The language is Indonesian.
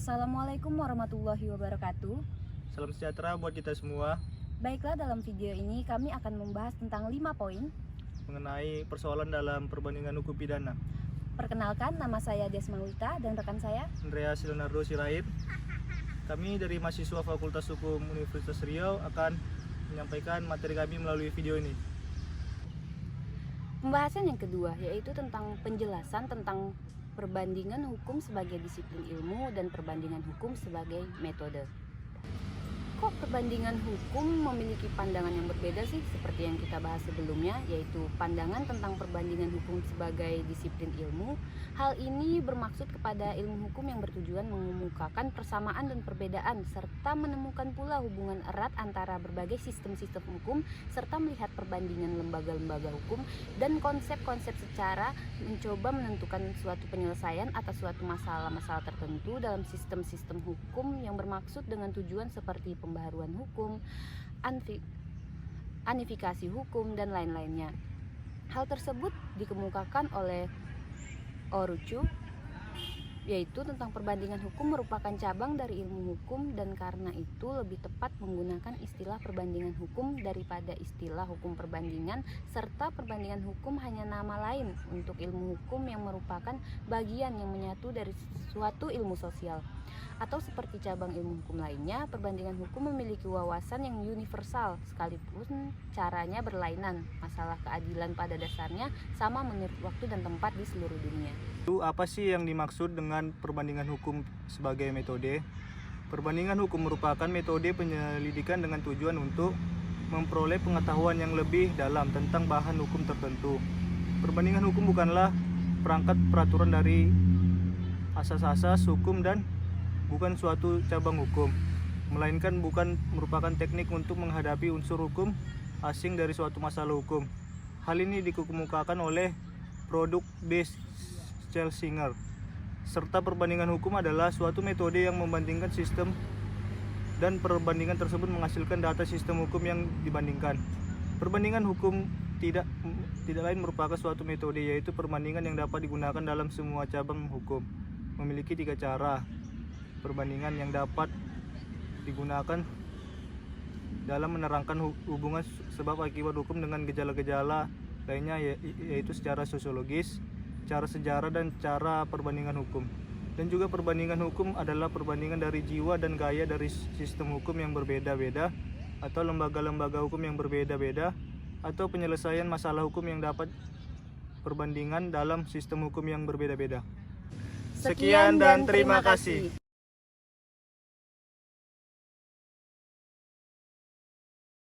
Assalamualaikum warahmatullahi wabarakatuh. Salam sejahtera buat kita semua Baiklah, dalam video ini kami akan membahas tentang 5 poin. mengenai persoalan dalam perbandingan hukum pidana. Perkenalkan, nama saya Desma Wita dan rekan saya. Andreas Leonardo Sirait. Kami dari mahasiswa Fakultas Hukum Universitas Riau akan menyampaikan materi kami melalui video ini. Pembahasan yang kedua yaitu tentang penjelasan tentang perbandingan hukum sebagai disiplin ilmu dan perbandingan hukum sebagai metode. Kok perbandingan hukum memiliki pandangan yang berbeda sih, seperti yang kita bahas sebelumnya, yaitu pandangan tentang perbandingan hukum sebagai disiplin ilmu. Hal ini bermaksud kepada ilmu hukum yang bertujuan mengemukakan persamaan dan perbedaan, serta menemukan pula hubungan erat antara berbagai sistem-sistem hukum, serta melihat perbandingan lembaga-lembaga hukum dan konsep-konsep secara mencoba menentukan suatu penyelesaian atas suatu masalah-masalah tertentu dalam sistem-sistem hukum yang bermaksud dengan tujuan seperti pembaharuan hukum, unifikasi hukum, dan lain-lainnya. Hal tersebut dikemukakan oleh Orucu, yaitu tentang perbandingan hukum merupakan cabang dari ilmu hukum, dan karena itu lebih tepat menggunakan istilah perbandingan hukum daripada istilah hukum perbandingan, serta perbandingan hukum hanya nama lain untuk ilmu hukum yang merupakan bagian yang menyatu dari suatu ilmu sosial. Atau seperti cabang ilmu hukum lainnya, perbandingan hukum memiliki wawasan yang universal sekalipun caranya berlainan. Masalah keadilan pada dasarnya sama menurut waktu dan tempat di seluruh dunia. Itu apa sih yang dimaksud dengan perbandingan hukum sebagai metode? Perbandingan hukum merupakan metode penyelidikan dengan tujuan untuk memperoleh pengetahuan yang lebih dalam tentang bahan hukum tertentu. Perbandingan hukum bukanlah perangkat peraturan dari asas-asas hukum dan bukan suatu cabang hukum, melainkan merupakan teknik untuk menghadapi unsur hukum asing dari suatu masalah hukum. Hal ini dikemukakan oleh produk B. Schlesinger. Serta perbandingan hukum adalah suatu metode yang membandingkan sistem, dan perbandingan tersebut menghasilkan data sistem hukum yang dibandingkan. Perbandingan hukum tidak lain merupakan suatu metode, yaitu perbandingan yang dapat digunakan dalam semua cabang hukum. Memiliki 3 cara perbandingan yang dapat digunakan dalam menerangkan hubungan sebab akibat hukum dengan gejala-gejala lainnya, yaitu secara sosiologis, cara sejarah, dan cara perbandingan hukum. Dan juga perbandingan hukum adalah perbandingan dari jiwa dan gaya dari sistem hukum yang berbeda-beda, atau lembaga-lembaga hukum yang berbeda-beda, atau penyelesaian masalah hukum yang dapat perbandingan dalam sistem hukum yang berbeda-beda. Sekian dan terima kasih.